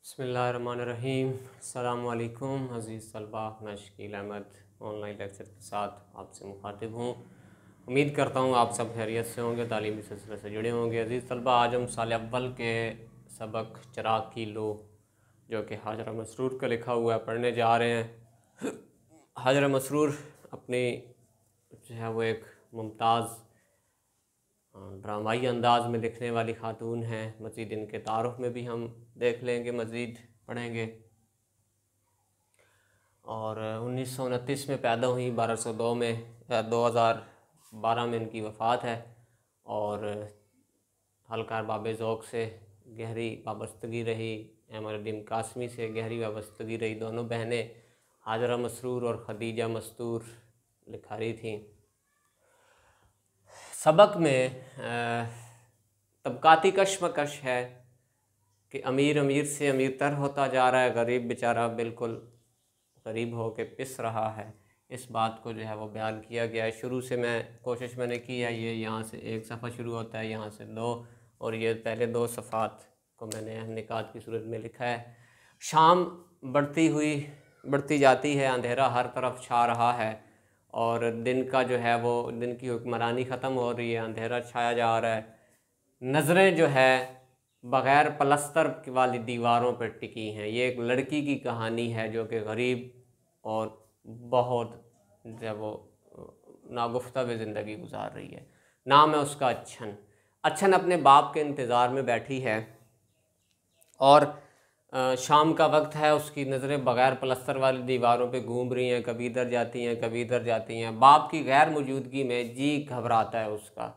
बिस्मिल्लाहिर्रहमानिर्रहीम। अस्सलामु अलैकुम अज़ीज़ तलबा, मैं शकील अहमद ऑनलाइन लेक्चर के साथ आपसे मुखातिब हूँ। उम्मीद करता हूँ आप सब खैरियत से होंगे, तालीमी सिलसिले से जुड़े होंगे। अज़ीज़ तलबा, आज हम साल अव्वल के सबक चिराग की लो, जो कि हाजरा मसरूर का लिखा हुआ है, पढ़ने जा रहे हैं। हाजरा मसरूर अपनी जो है वो एक मुमताज़ ड्रामाई अंदाज में लिखने वाली खातून हैं। मज़ीद इनके तारुफ में भी हम देख लेंगे, मज़ीद पढ़ेंगे। और 1929 में पैदा हुई, 1202 में 2012 में इनकी वफ़ात है। और हल्का बाब ज़ौक़ से गहरी वाबस्तगी रही, अहमदुद्दीन कासमी से गहरी वाबस्तगी रही। दोनों बहनें हाजरा मसरूर और ख़दीजा मस्तूर लिखारी थीं। सबक में तबकाती कशमकश है कि अमीर अमीर से अमीर तर होता जा रहा है, गरीब बेचारा बिल्कुल गरीब हो के पिस रहा है। इस बात को जो है वो बयान किया गया है। शुरू से कोशिश मैंने की है, ये यहाँ से एक सफ़ा शुरू होता है, यहाँ से दो, और ये पहले दो सफ़ात को मैंने अहम निकात की सूरत में लिखा है। शाम बढ़ती जाती है, अंधेरा हर तरफ छा रहा है और दिन का जो है वो दिन की हुक्मरानी ख़त्म हो रही है, अंधेरा छाया जा रहा है। नज़रें जो है बग़ैर पलस्तर वाली दीवारों पर टिकी हैं। ये एक लड़की की कहानी है जो कि गरीब और बहुत जो है वो नागुफ्ता में ज़िंदगी गुजार रही है। नाम है उसका अच्छन। अच्छन अपने बाप के इंतज़ार में बैठी है और शाम का वक्त है। उसकी नज़रें बग़ैर पलस्तर वाली दीवारों पे घूम रही हैं, कभी इधर जाती हैं, कभी इधर जाती हैं। बाप की गैर मौजूदगी में जी घबराता है उसका।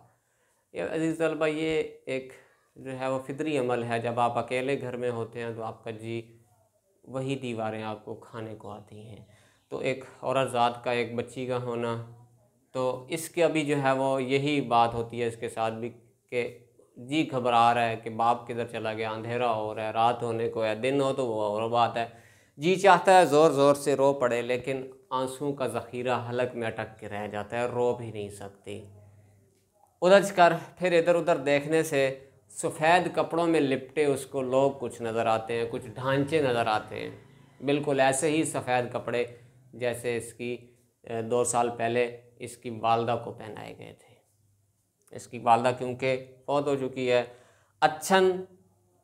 ये अज़ीज़ तलबा, ये एक जो है वो फितरी अमल है। जब आप अकेले घर में होते हैं तो आपका जी वही दीवारें आपको खाने को आती हैं। तो एक औरत ज़ात का, एक बच्ची का होना, तो इसके अभी जो है वो यही बात होती है इसके साथ भी कि जी घबरा रहा है कि बाप किधर चला गया, अंधेरा हो रहा है, रात होने को है, दिन हो तो वो और बात है। जी चाहता है ज़ोर ज़ोर से रो पड़े, लेकिन आंसू का ज़ख़ीरा हलक में अटक के रह जाता है, रो भी नहीं सकती। उलझ कर फिर इधर उधर देखने से सफ़ेद कपड़ों में लिपटे उसको लोग कुछ नज़र आते हैं, कुछ ढांचे नज़र आते हैं, बिल्कुल ऐसे ही सफ़ेद कपड़े जैसे इसकी 2 साल पहले इसकी वालदा को पहनाए गए थे। इसकी वालदा क्योंकि फौत हो चुकी है। अच्छन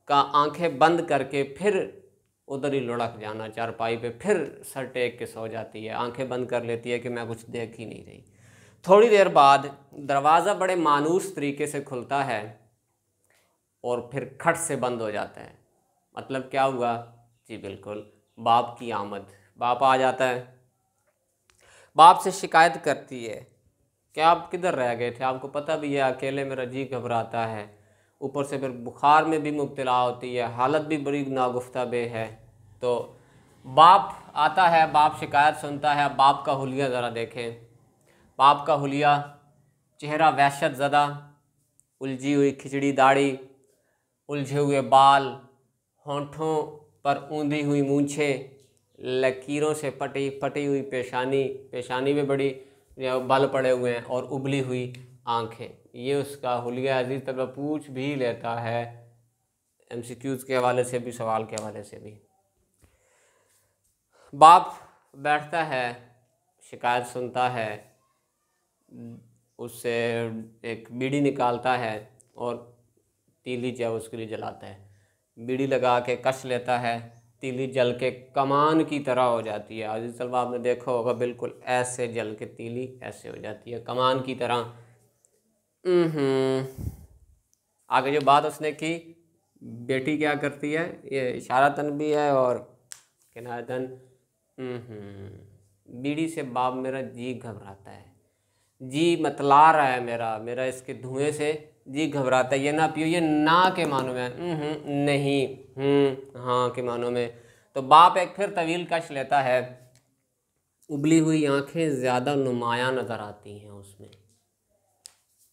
का आंखें बंद करके फिर उधर ही लुढ़क जाना चारपाई पे, फिर सर टेक के सो जाती है, आंखें बंद कर लेती है कि मैं कुछ देख ही नहीं रही। थोड़ी देर बाद दरवाज़ा बड़े मानूस तरीके से खुलता है और फिर खट से बंद हो जाता है। मतलब क्या हुआ? जी बिल्कुल, बाप की आमद। बाप आ जाता है, बाप से शिकायत करती है कि आप किधर रह गए थे, आपको पता भी है अकेले मेरा जी घबराता है, ऊपर से फिर बुखार में भी मुब्तला होती है, हालत भी बड़ी नागुफ्ता बे है। तो बाप आता है, बाप शिकायत सुनता है। बाप का हुलिया ज़रा देखें। बाप का हुलिया, चेहरा वहशत ज़दा, उलझी हुई खिचड़ी दाढ़ी, उलझे हुए बाल, होंठों पर ऊंधी हुई मूंछें, लकीरों से फटी हुई पेशानी में बड़ी बाल पड़े हुए हैं और उबली हुई आंखें। ये उसका हुलिया। अजीज़ तलबा, पूछ भी लेता है MCQs के हवाले से भी, सवाल के हवाले से भी। बाप बैठता है, शिकायत सुनता है, उससे एक बीड़ी निकालता है और तीली जो है उसके लिए जलाता है। बीड़ी लगा के कश लेता है, तीली जल के कमान की तरह हो जाती है। अजीज़ तलबा, आपने देखा होगा, बिल्कुल ऐसे जल के तीली ऐसे हो जाती है, कमान की तरह। आगे जो बात उसने की, बेटी क्या करती है, ये इशारतन भी है और किनायतन। बीड़ी से बाप मेरा जी घबराता है, जी मतला रहा है मेरा इसके धुएं से जी घबराता है। ये ना पियो, ये ना के मानों में, नहीं, हाँ के मानों में। तो बाप एक फिर तवील कश लेता है। उबली हुई आंखें ज़्यादा नुमायां नज़र आती हैं उसमें,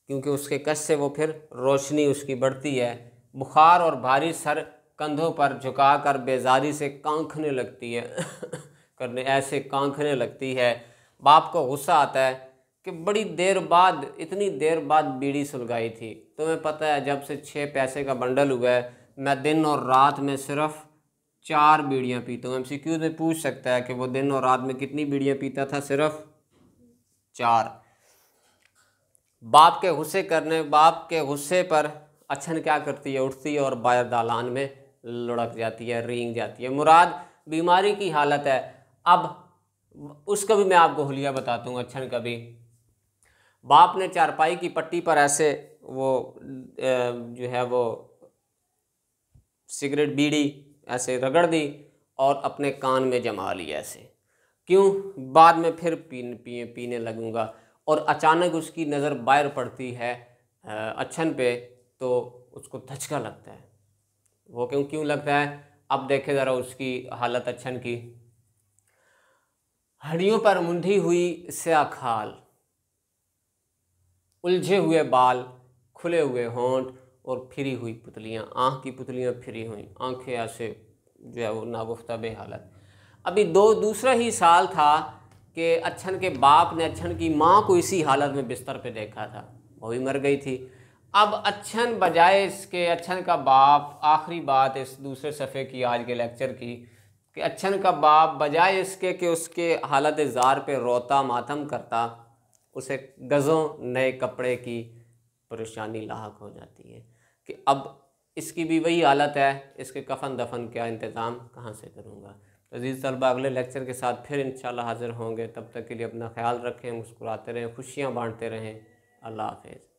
क्योंकि उसके कश से वो फिर रोशनी उसकी बढ़ती है। बुखार और भारी सर कंधों पर झुकाकर बेजारी से कांखने लगती है करने ऐसे कांखने लगती है। बाप को गुस्सा आता है कि बड़ी देर बाद, इतनी देर बाद बीड़ी सुलगाई थी। तुम्हें पता है जब से 6 पैसे का बंडल हुआ है, मैं दिन और रात में सिर्फ 4 बीड़ियाँ पीता हूँ। MCQ में पूछ सकता है कि वो दिन और रात में कितनी बीड़ियाँ पीता था, सिर्फ 4। बाप के गुस्से पर अच्छन क्या करती है, उठती है और बाहर दालान में लुढ़क जाती है, रेंग जाती है। मुराद बीमारी की हालत है। अब उसका भी मैं आपको हुलिया बताता हूँ अच्छन का भी। बाप ने चारपाई की पट्टी पर ऐसे वो जो है वो सिगरेट बीड़ी ऐसे रगड़ दी और अपने कान में जमा लिया ऐसे, क्यों, बाद में फिर पीने लगूंगा। और अचानक उसकी नज़र बाहर पड़ती है अच्छन पे, तो उसको धचका लगता है। वो क्यों क्यों लगता है, अब देखे ज़रा उसकी हालत अच्छन की। हड्डियों पर मुंधी हुई स्याह खाल, उलझे हुए बाल, खुले हुए होंठ और फिरी हुई पुतलियाँ, आँख की पुतलियाँ फिरी हुई, आँखें ऐसे जो है वो नागुफ्ता बेहालत। अभी दूसरा ही साल था कि अच्छन के बाप ने अच्छन की माँ को इसी हालत में बिस्तर पे देखा था, वो भी मर गई थी। अब अच्छन बजाय इसके, अच्छन का बाप, आखिरी बात इस दूसरे सफ़े की आज के लेक्चर की, कि अच्छन का बाप बजाय इसके कि उसके हालत ज़ार पे रोता मातम करता, उसे गज़ों नए कपड़े की परेशानी लाहक हो जाती है कि अब इसकी भी वही हालत है, इसके कफन दफन क्या इंतज़ाम कहाँ से करूँगा। तो अज़ीज़ तलबा, अगले लेक्चर के साथ फिर इंशाल्लाह हाज़िर होंगे। तब तक के लिए अपना ख्याल रखें, मुस्कुराते रहें, खुशियाँ बांटते रहें। अल्लाह हाफ़िज़।